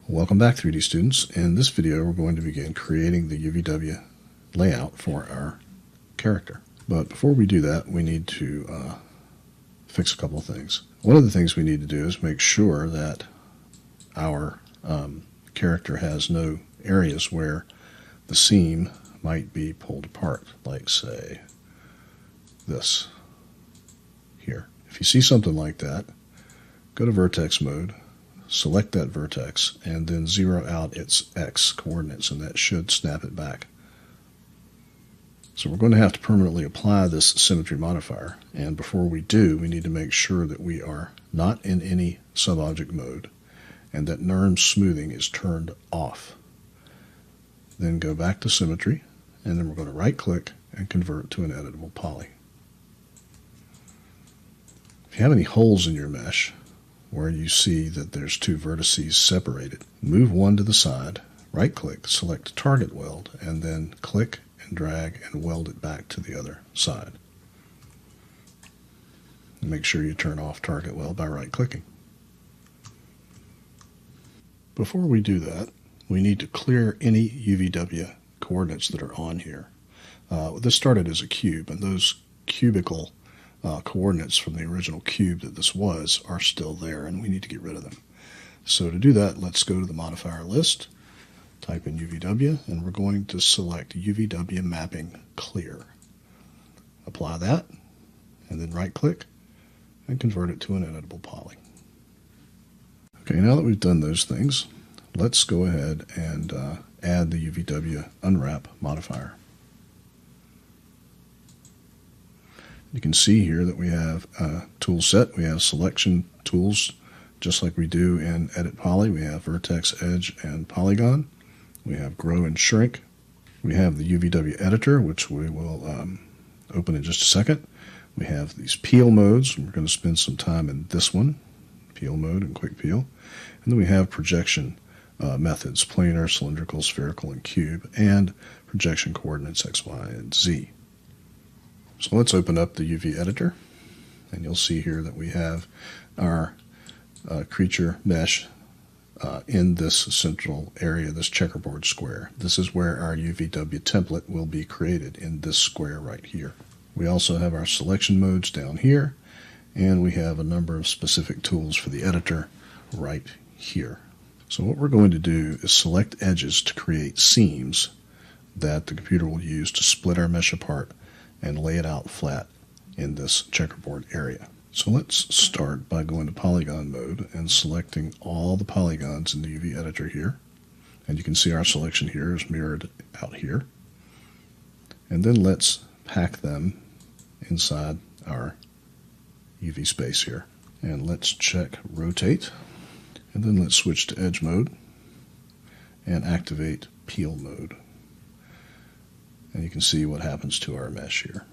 Welcome back, 3D students. In this video, we're going to begin creating the UVW layout for our character. But before we do that, we need to fix a couple of things. One of the things we need to do is make sure that our character has no areas where the seam might be pulled apart, like, say, this here. If you see something like that, go to vertex mode, select that vertex, and then zero out its X coordinates, and that should snap it back. So we're going to have to permanently apply this symmetry modifier, and before we do, we need to make sure that we are not in any subobject mode and that NURM smoothing is turned off. Then go back to symmetry, and then we're going to right click and convert to an editable poly. If you have any holes in your mesh where you see that there's two vertices separated, move one to the side, right click, select target weld, and then click and drag and weld it back to the other side. And make sure you turn off target weld by right clicking. Before we do that, we need to clear any UVW coordinates that are on here. This started as a cube, and those cubical coordinates from the original cube that this was are still there, and we need to get rid of them. So to do that, let's go to the modifier list, type in UVW, and we're going to select UVW mapping clear. Apply that, and then right click and convert it to an editable poly. Okay, now that we've done those things, let's go ahead and add the UVW Unwrap modifier. You can see here that we have a tool set. We have selection tools, just like we do in Edit Poly. We have Vertex, Edge, and Polygon. We have Grow and Shrink. We have the UVW Editor, which we will open in just a second. We have these peel modes. We're going to spend some time in this one, peel mode and quick peel. And then we have projection methods, planar, cylindrical, spherical, and cube, and projection coordinates X, Y, and Z. So let's open up the UV editor, and you'll see here that we have our creature mesh in this central area, this checkerboard square. This is where our UVW template will be created, in this square right here. We also have our selection modes down here, and we have a number of specific tools for the editor right here. So what we're going to do is select edges to create seams that the computer will use to split our mesh apart and lay it out flat in this checkerboard area. So let's start by going to polygon mode and selecting all the polygons in the UV editor here. And you can see our selection here is mirrored out here. And then let's pack them inside our UV space here. And let's check rotate. And then let's switch to edge mode and activate peel mode. And you can see what happens to our mesh here.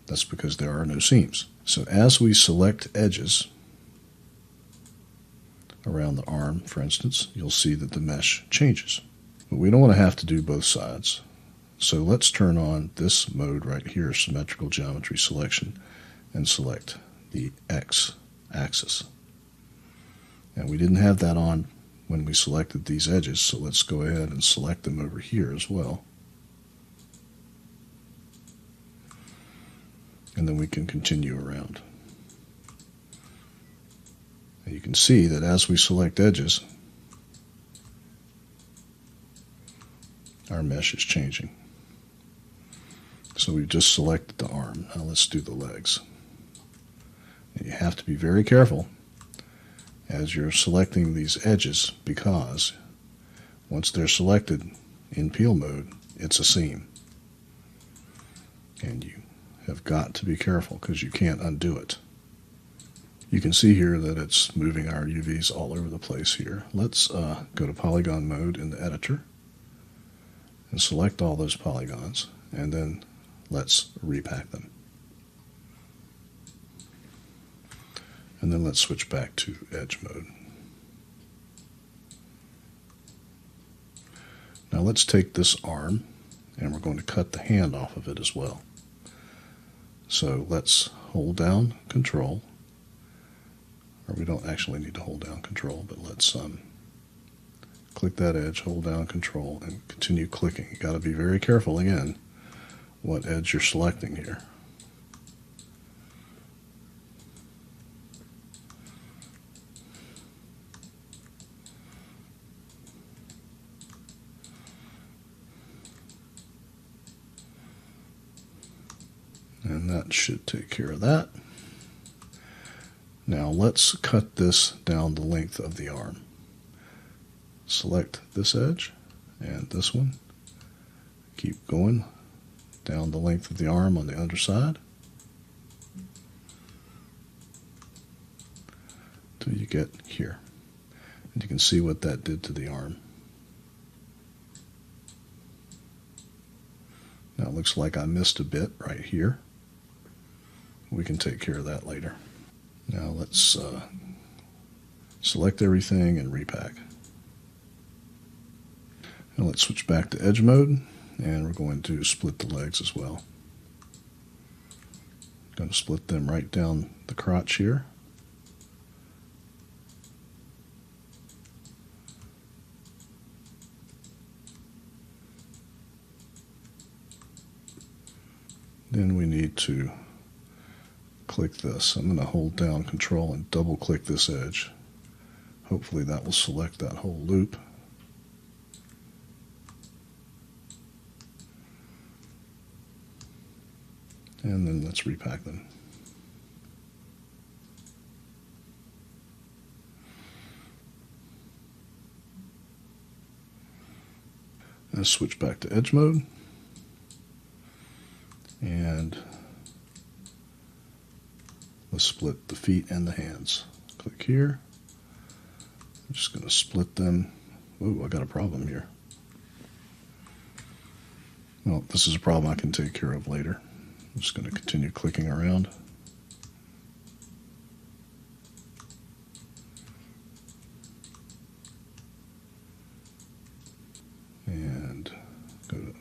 That's because there are no seams. So as we select edges around the arm, for instance, you'll see that the mesh changes. But we don't want to have to do both sides. So let's turn on this mode right here, symmetrical geometry selection, and select the X axis. And we didn't have that on when we selected these edges, so let's go ahead and select them over here as well. And then we can continue around. And you can see that as we select edges, our mesh is changing. So we've just selected the arm. Now let's do the legs. And you have to be very careful as you're selecting these edges, because once they're selected in peel mode, it's a seam. And you have got to be careful because you can't undo it. You can see here that it's moving our UVs all over the place here. Let's go to polygon mode in the editor and select all those polygons, and then let's repack them. And then let's switch back to edge mode. Now let's take this arm, and we're going to cut the hand off of it as well. So let's hold down Control, or we don't actually need to hold down Control, but let's click that edge, hold down Control, and continue clicking. You got to be very careful again what edge you're selecting here. And that should take care of that. Now let's cut this down the length of the arm. Select this edge and this one. Keep going down the length of the arm on the underside till you get here. And you can see what that did to the arm. Now it looks like I missed a bit right here. We can take care of that later. Now let's select everything and repack. Now let's switch back to edge mode, and we're going to split the legs as well. Going to split them right down the crotch here. Then we need to click this. I'm going to hold down Control and double click this edge. Hopefully that will select that whole loop. And then let's repack them. Let's switch back to edge mode. And let's split the feet and the hands. Click here. I'm just going to split them. Ooh, I got a problem here. Well, this is a problem I can take care of later. I'm just going to continue clicking around. And go to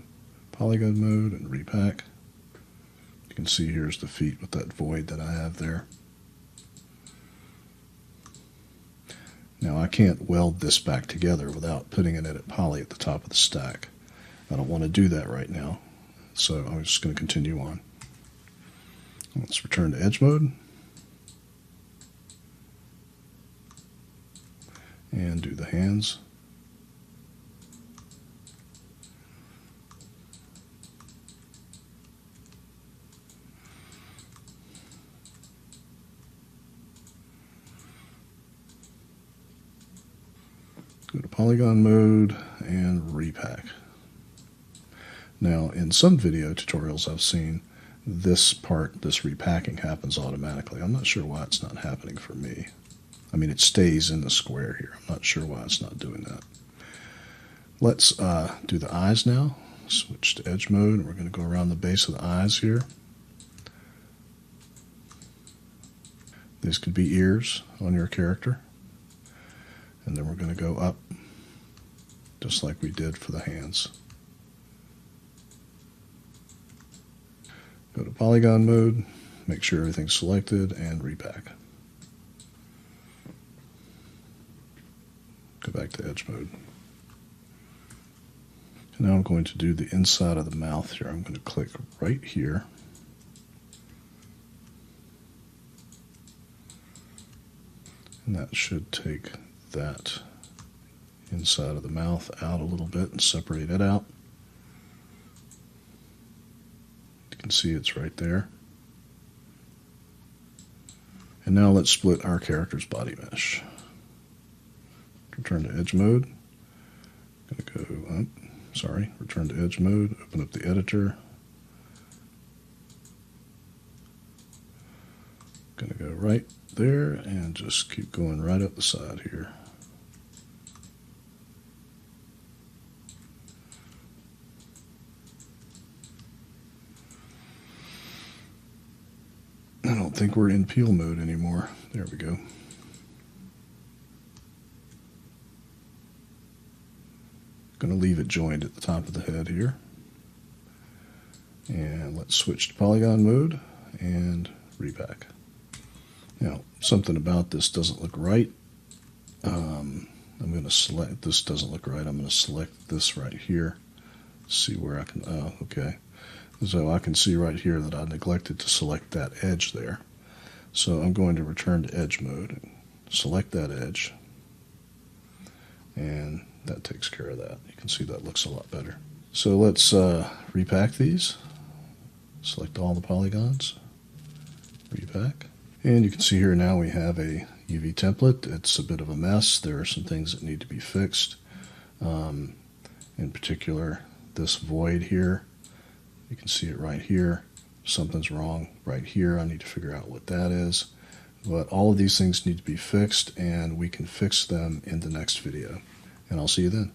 polygon mode and repack. You can see here's the feet with that void that I have there. Now I can't weld this back together without putting an edit poly at the top of the stack. I don't want to do that right now, so I'm just going to continue on. Let's return to edge mode and do the hands. Go to polygon mode and repack. Now, in some video tutorials I've seen, this part, this repacking, happens automatically. I'm not sure why it's not happening for me. I mean, it stays in the square here. I'm not sure why it's not doing that. Let's do the eyes now. Switch to edge mode, and we're going to go around the base of the eyes here. These could be ears on your character. And then we're going to go up, just like we did for the hands. Go to polygon mode, make sure everything's selected, and repack. Go back to edge mode. And now I'm going to do the inside of the mouth here. I'm going to click right here. And that should take that inside of the mouth out a little bit and separate it out. You can see it's right there. And now let's split our character's body mesh. Return to edge mode. Return to edge mode, open up the editor. Gonna go right there and just keep going right up the side here. I don't think we're in peel mode anymore. There we go. Going to leave it joined at the top of the head here. And let's switch to polygon mode and repack. Now, something about this doesn't look right. I'm going to select, this doesn't look right, I'm going to select this right here, see where I can, oh, okay. So I can see right here that I neglected to select that edge there. So I'm going to return to edge mode, select that edge, and that takes care of that. You can see that looks a lot better. So let's repack these. Select all the polygons, repack. And you can see here now we have a UV template. It's a bit of a mess. There are some things that need to be fixed. In particular, this void here. You can see it right here. Something's wrong right here. I need to figure out what that is. But all of these things need to be fixed, and we can fix them in the next video. And I'll see you then.